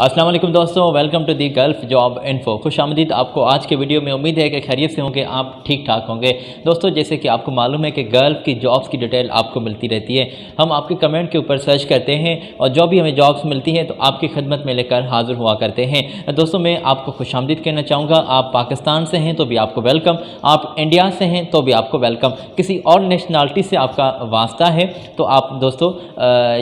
अस्सलाम वालेकुम दोस्तों, welcome to the Gulf job info. खुशामदीद आपको आज के वीडियो में। उम्मीद है कि खैरियत से होंगे, आप ठीक ठाक होंगे। दोस्तों, जैसे कि आपको मालूम है कि गल्फ़ की जॉब्स की डिटेल आपको मिलती रहती है। हम आपके कमेंट के ऊपर सर्च करते हैं और जो भी हमें जॉब्स मिलती हैं तो आपकी खिदमत में लेकर हाज़िर हुआ करते हैं। दोस्तों, मैं आपको खुशामदीद कहना चाहूँगा। आप पाकिस्तान से हैं तो भी आपको वेलकम, आप इंडिया से हैं तो भी आपको वेलकम, किसी और नेशनलिटी से आपका वास्ता है तो आप दोस्तों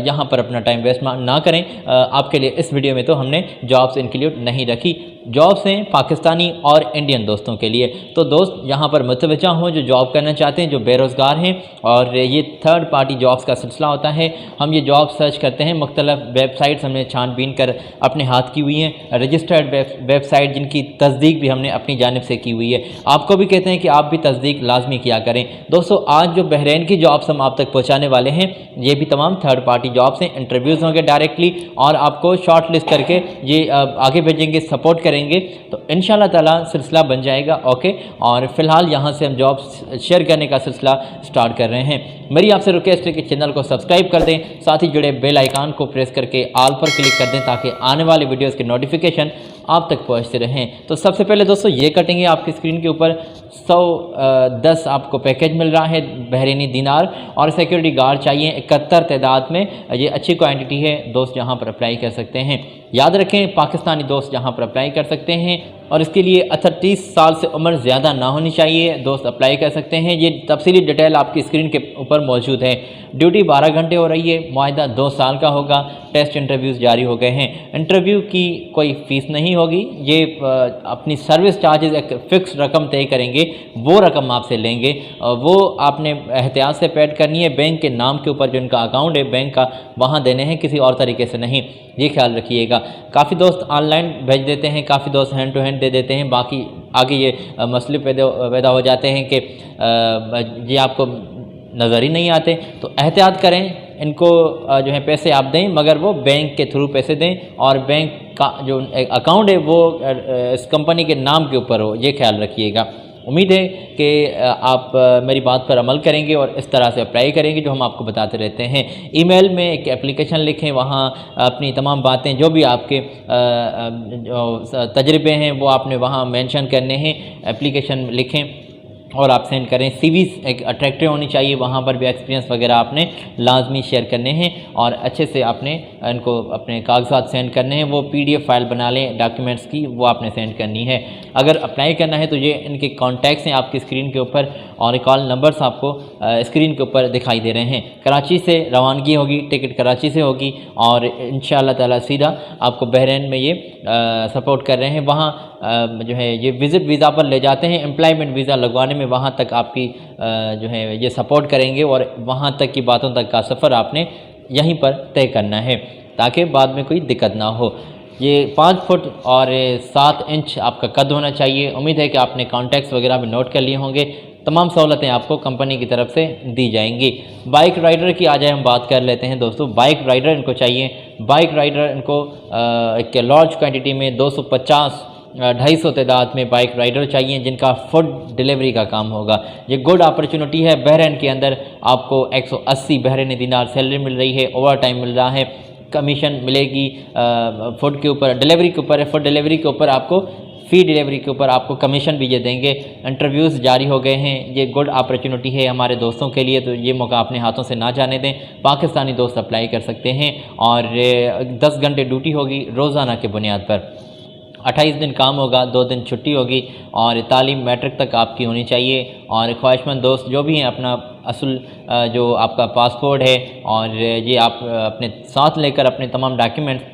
यहाँ पर अपना टाइम वेस्ट ना करें। आपके लिए इस वीडियो में तो हमने जॉब्स इंक्लूड नहीं रखी। जॉब्स हैं पाकिस्तानी और इंडियन दोस्तों के लिए। तो दोस्त यहाँ पर मुतवज्जा हों जो जॉब करना चाहते हैं, जो बेरोज़गार हैं। और ये थर्ड पार्टी जॉब्स का सिलसिला होता है। हम ये जॉब सर्च करते हैं, मुख्तलिफ वेबसाइट्स हमने छानबीन कर अपने हाथ की हुई हैं, रजिस्टर्ड वेबसाइट जिनकी तस्दीक भी हमने अपनी जानिब से की हुई है। आपको भी कहते हैं कि आप भी तस्दीक लाजमी किया करें। दोस्तों, आज जो बहरीन की जॉब्स हम आप तक पहुँचाने वाले हैं, ये भी तमाम थर्ड पार्टी जॉब्स हैं। इंटरव्यूज़ होंगे डायरेक्टली और आपको शॉर्ट लिस्ट करके ये आगे भेजेंगे, सपोर्ट करेंगे, तो इंशाल्लाह ताला सिलसिला बन जाएगा। ओके, और फिलहाल यहाँ से हम जॉब्स शेयर करने का सिलसिला स्टार्ट कर रहे हैं। मेरी आपसे रिक्वेस्ट है कि चैनल को सब्सक्राइब कर दें, साथ ही जुड़े बेल आइकान को प्रेस करके ऑल पर क्लिक कर दें ताकि आने वाले वीडियोज़ के नोटिफिकेशन आप तक पहुँचते रहें। तो सबसे पहले दोस्तों ये कटेंगे आपकी स्क्रीन के ऊपर 110 आपको पैकेज मिल रहा है बहरीनी दिनार, और सिक्योरिटी गार्ड चाहिए 71 तादाद में। ये अच्छी क्वांटिटी है दोस्त, यहाँ पर अप्लाई कर सकते हैं। याद रखें, पाकिस्तानी दोस्त यहाँ पर अप्लाई कर सकते हैं और इसके लिए 38 साल से उम्र ज़्यादा ना होनी चाहिए दोस्त अप्लाई कर सकते हैं। ये तफसीली डिटेल आपकी स्क्रीन के ऊपर मौजूद है। ड्यूटी 12 घंटे हो रही है, मुआहदा 2 साल का होगा। टेस्ट इंटरव्यूज़ जारी हो गए हैं। इंटरव्यू की कोई फ़ीस नहीं होगी। ये अपनी सर्विस चार्जेस एक फ़िक्स रकम तय करेंगे, वो रकम आपसे लेंगे। वो आपने एहतियात से पेड करनी है। बैंक के नाम के ऊपर जो इनका अकाउंट है बैंक का, वहाँ देने हैं, किसी और तरीके से नहीं, ये ख्याल रखिएगा। काफ़ी दोस्त ऑनलाइन भेज देते हैं, काफ़ी दोस्त हैंड टू हैंड दे देते हैं। बाकी आगे ये मसले पैदा हो जाते हैं कि ये आपको नज़र ही नहीं आते। तो एहतियात करें, इनको जो है पैसे आप दें, मगर वो बैंक के थ्रू पैसे दें और बैंक का जो अकाउंट है वो इस कंपनी के नाम के ऊपर हो, ये ख्याल रखिएगा। उम्मीद है कि आप मेरी बात पर अमल करेंगे और इस तरह से अप्लाई करेंगे जो हम आपको बताते रहते हैं। ईमेल में एक एप्लीकेशन लिखें, वहाँ अपनी तमाम बातें, जो भी आपके जो तजर्बे हैं वो आपने वहाँ मेंशन करने हैं। एप्लीकेशन लिखें और आप सेंड करें। सीवी एक अट्रैक्टिव होनी चाहिए, वहाँ पर भी एक्सपीरियंस वगैरह आपने लाजमी शेयर करने हैं और अच्छे से आपने इनको अपने कागजात सेंड करने हैं। वो पीडीएफ फाइल बना लें डॉक्यूमेंट्स की, वो आपने सेंड करनी है। अगर अप्लाई करना है तो ये इनके कॉन्टैक्ट्स हैं आपकी स्क्रीन के ऊपर और कॉल नंबर्स आपको स्क्रीन के ऊपर दिखाई दे रहे हैं। कराची से रवानगी होगी, टिकट कराची से होगी और इंशाअल्लाह ताला सीधा आपको बहरीन में ये सपोर्ट कर रहे हैं। वहाँ जो है ये विज़िट वीज़ा पर ले जाते हैं, एम्प्लॉयमेंट वीज़ा लगवाने में वहाँ तक आपकी जो है ये सपोर्ट करेंगे और वहाँ तक की बातों तक का सफ़र आपने यहीं पर तय करना है ताकि बाद में कोई दिक्कत ना हो। ये 5 फुट और 7 इंच आपका कद होना चाहिए। उम्मीद है कि आपने कॉन्टैक्ट्स वगैरह भी नोट कर लिए होंगे। तमाम सहूलतें आपको कंपनी की तरफ से दी जाएंगी। बाइक राइडर की आ जाए हम बात कर लेते हैं दोस्तों। बाइक राइडर इनको चाहिए। बाइक राइडर इनको एक लार्ज क्वांटिटी में 250 250 तादाद में बाइक राइडर चाहिए जिनका फूड डिलीवरी का काम होगा। ये गुड अपॉर्चुनिटी है। बहरीन के अंदर आपको 180 बहरीनी दिनार सैलरी मिल रही है, ओवर टाइम मिल रहा है, कमीशन मिलेगी फूड के ऊपर, डिलीवरी के ऊपर है। फूड डिलीवरी के ऊपर आपको, फ़ी डिलीवरी के ऊपर आपको कमीशन भी ये देंगे। इंटरव्यूज़ जारी हो गए हैं। ये गुड अपॉर्चुनिटी है हमारे दोस्तों के लिए, तो ये मौका अपने हाथों से ना जाने दें। पाकिस्तानी दोस्त अप्लाई कर सकते हैं और 10 घंटे ड्यूटी होगी रोज़ाना के बुनियाद पर। 28 दिन काम होगा, 2 दिन छुट्टी होगी और तालीम मैट्रिक तक आपकी होनी चाहिए। और ख्वाहिशमंद दोस्त जो भी हैं अपना असल जो आपका पासपोर्ट है और ये आप अपने साथ लेकर अपने तमाम डॉक्यूमेंट्स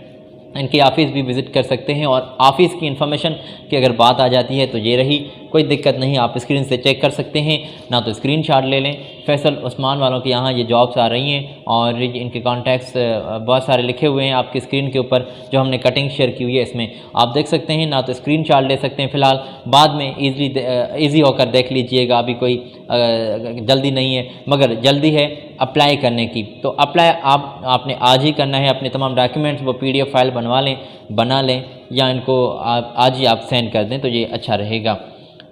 इनकी ऑफ़िस भी विज़िट कर सकते हैं। और ऑफ़िस की इन्फॉर्मेशन की अगर बात आ जाती है तो ये रही, कोई दिक्कत नहीं, आप स्क्रीन से चेक कर सकते हैं, ना तो स्क्रीनशॉट ले लें। फैसल उस्मान वालों के यहाँ ये जॉब्स आ रही हैं और इनके कॉन्टैक्ट्स बहुत सारे लिखे हुए हैं आपकी स्क्रीन के ऊपर, जो हमने कटिंग शेयर की हुई है इसमें आप देख सकते हैं। ना तो स्क्रीनशॉट ले सकते हैं फ़िलहाल, बाद में ईज़ी होकर देख लीजिएगा, अभी कोई जल्दी नहीं है, मगर जल्दी है अप्लाई करने की। तो अप्लाई आपने आज ही करना है। अपने तमाम डॉक्यूमेंट्स वो पीडीएफ फाइल बना लें या इनको आज ही आप सेंड कर दें तो ये अच्छा रहेगा।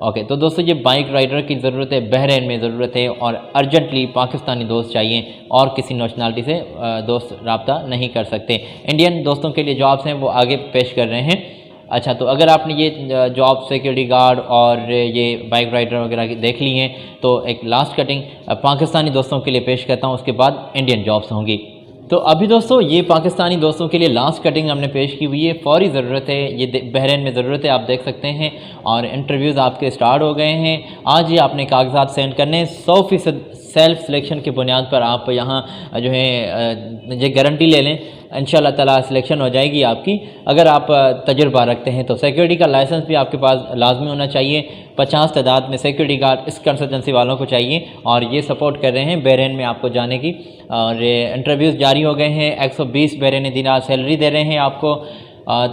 ओके, तो दोस्तों ये बाइक राइडर की ज़रूरत है, बहरीन में ज़रूरत है और अर्जेंटली पाकिस्तानी दोस्त चाहिए और किसी नेशनलिटी से दोस्त रब्ता नहीं कर सकते। इंडियन दोस्तों के लिए जॉब्स हैं वो आगे पेश कर रहे हैं। अच्छा, तो अगर आपने ये जॉब सिक्योरिटी गार्ड और ये बाइक राइडर वगैरह देख ली हैं तो एक लास्ट कटिंग पाकिस्तानी दोस्तों के लिए पेश करता हूँ, उसके बाद इंडियन जॉब्स होंगी। तो अभी दोस्तों ये पाकिस्तानी दोस्तों के लिए लास्ट कटिंग हमने पेश की हुई है, फौरी ज़रूरत है, ये बहरीन में ज़रूरत है, आप देख सकते हैं। और इंटरव्यूज़ आपके स्टार्ट हो गए हैं, आज ही आपने कागजात सेंड करने। 100% सेल्फ सिलेक्शन की बुनियाद पर आप यहाँ जो है ये गारंटी ले लें, इंशाल्लाह ताला सिलेक्शन हो जाएगी आपकी। अगर आप तजुर्बा रखते हैं तो सिक्योरिटी का लाइसेंस भी आपके पास लाजमी होना चाहिए। 50 तादाद में सिक्योरिटी गार्ड इस कंसल्टेंसी वालों को चाहिए और ये सपोर्ट कर रहे हैं बहरीन में आपको जाने की। और इंटरव्यूज़ जारी हो गए हैं, 120 बहरीनी दिनार सैलरी दे रहे हैं आपको।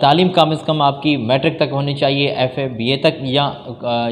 तालीम कम से कम आपकी मैट्रिक तक होनी चाहिए, FA BA तक, या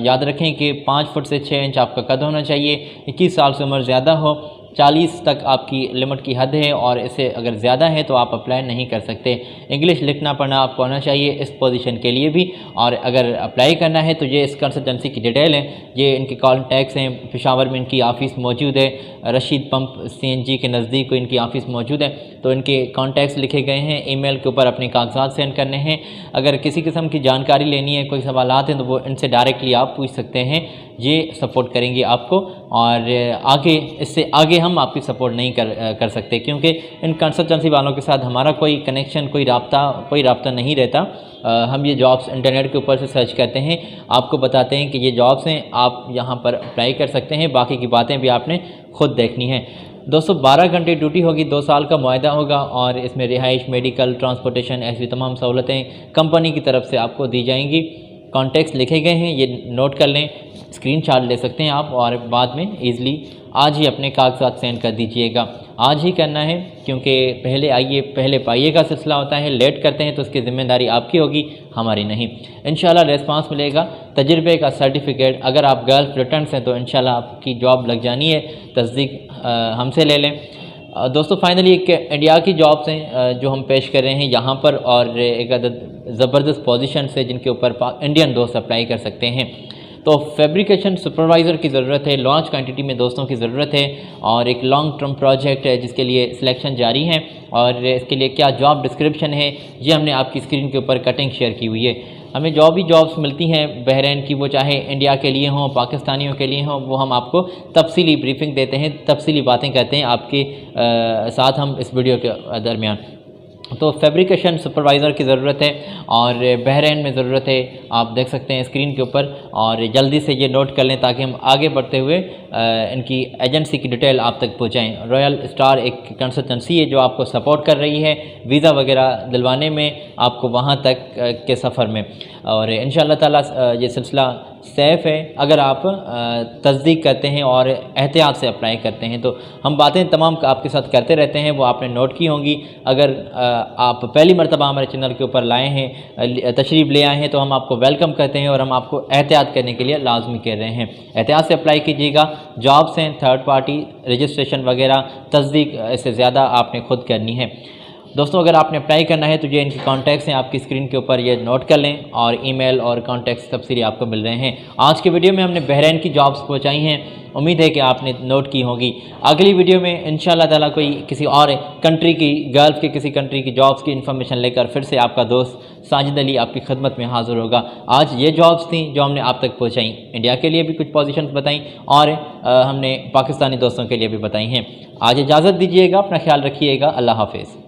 याद रखें कि 5 फुट से 6 इंच आपका कद होना चाहिए, 21 साल से उम्र ज़्यादा हो, 40 तक आपकी लिमिट की हद है और इससे अगर ज़्यादा है तो आप अप्लाई नहीं कर सकते। इंग्लिश लिखना पढ़ना आपको आना चाहिए इस पोजीशन के लिए भी। और अगर अप्लाई करना है तो ये इस कंसल्टेंसी की डिटेल है, ये इनके कॉन्टैक्ट्स हैं, पेशावर में इनकी ऑफ़िस मौजूद है, रशीद पंप CNG के नज़दीक को इनकी ऑफ़िस मौजूद है। तो इनके कॉन्टैक्ट्स लिखे गए हैं, ईमेल के ऊपर अपने कागजात सेंड करने हैं। अगर किसी किस्म की जानकारी लेनी है, कोई सवालात हैं तो वो इनसे डायरेक्टली आप पूछ सकते हैं, ये सपोर्ट करेंगे आपको। और आगे इससे आगे हम आपकी सपोर्ट नहीं कर सकते, क्योंकि इन कंसल्टेंसी वालों के साथ हमारा कोई कनेक्शन, कोई राब्ता नहीं रहता। हम ये जॉब्स इंटरनेट के ऊपर से सर्च करते हैं, आपको बताते हैं कि ये जॉब्स हैं, आप यहाँ पर अप्लाई कर सकते हैं, बाकी की बातें भी आपने खुद देखनी है। दोस्तों 12 घंटे ड्यूटी होगी, 2 साल का मुआहदा होगा और इसमें रिहाइश, मेडिकल, ट्रांसपोर्टेशन, ऐसी तमाम सहूलतें कंपनी की तरफ से आपको दी जाएंगी। कॉन्टैक्ट्स लिखे गए हैं, ये नोट कर लें, स्क्रीनशॉट ले सकते हैं आप और बाद में ईज़िली आज ही अपने कागजात सेंड कर दीजिएगा। आज ही करना है, क्योंकि पहले आइए पहले पाइए का सिलसिला होता है, लेट करते हैं तो उसकी ज़िम्मेदारी आपकी होगी, हमारी नहीं। इंशाल्लाह रिस्पांस मिलेगा, तजुर्बे का सर्टिफिकेट। अगर आप गल्फ रिटर्न्स हैं तो इंशाल्लाह आपकी जॉब लग जानी है, तस्दीक हमसे ले लें। दोस्तों फाइनली एक इंडिया की जॉब्स हैं जो हम पेश कर रहे हैं यहाँ पर, और एक अदद ज़बरदस्त पोजीशन है जिनके ऊपर इंडियन दोस्त अप्लाई कर सकते हैं। तो फैब्रिकेशन सुपरवाइज़र की ज़रूरत है, लार्ज क्वांटिटी में दोस्तों की ज़रूरत है और एक लॉन्ग टर्म प्रोजेक्ट है जिसके लिए सिलेक्शन जारी है। और इसके लिए क्या जॉब डिस्क्रिप्शन है ये हमने आपकी स्क्रीन के ऊपर कटिंग शेयर की हुई है। हमें जॉब्स मिलती हैं बहरीन की, वो चाहे इंडिया के लिए हों, पाकिस्तानियों के लिए हों, वो हम आपको तफसीली ब्रीफिंग देते हैं, तफसीली बातें करते हैं आपके साथ हम इस वीडियो के दरमियान। तो फैब्रिकेशन सुपरवाइज़र की ज़रूरत है और बहरीन में ज़रूरत है, आप देख सकते हैं स्क्रीन के ऊपर। और जल्दी से ये नोट कर लें ताकि हम आगे बढ़ते हुए इनकी एजेंसी की डिटेल आप तक पहुँचाएँ। रॉयल स्टार एक कंसल्टेंसी है जो आपको सपोर्ट कर रही है वीज़ा वगैरह दिलवाने में, आपको वहाँ तक के सफ़र में। और इंशाअल्लाह ताला ये सिलसिला सेफ़ है अगर आप तस्दीक करते हैं और एहतियात से अप्लाई करते हैं। तो हम बातें तमाम आपके साथ करते रहते हैं, वो आपने नोट की होंगी। अगर आप पहली मरतबा हमारे चैनल के ऊपर लाए हैं, तशरीफ़ ले आए हैं, तो हम आपको वेलकम करते हैं और हम आपको एहतियात करने के लिए लाजमी कह रहे हैं। एहतियात से अप्लाई कीजिएगा। जॉब्स हैं, थर्ड पार्टी रजिस्ट्रेशन वगैरह तस्दीक इससे ज़्यादा आपने खुद करनी है। दोस्तों अगर आपने अप्लाई करना है तो ये इनके कॉन्टैक्ट्स हैं आपकी स्क्रीन के ऊपर, ये नोट कर लें और ईमेल और कॉन्टैक्ट्स तफसीली आपको मिल रहे हैं। आज के वीडियो में हमने बहरीन की जॉब्स पहुंचाई हैं, उम्मीद है कि आपने नोट की होगी। अगली वीडियो में इंशाअल्लाह ताला कोई किसी और कंट्री की, गल्फ़ के किसी कंट्री की जॉब्स की इन्फॉर्मेशन लेकर फिर से आपका दोस्त साजिद अली आपकी खिदमत में हाज़िर होगा। आज ये जॉब्स थी जो हमने आप तक पहुँचाई, इंडिया के लिए भी कुछ पोजीशंस बताई और हमने पाकिस्तानी दोस्तों के लिए भी बताई हैं। आज इजाज़त दीजिएगा, अपना ख्याल रखिएगा, अल्लाह हाफिज़।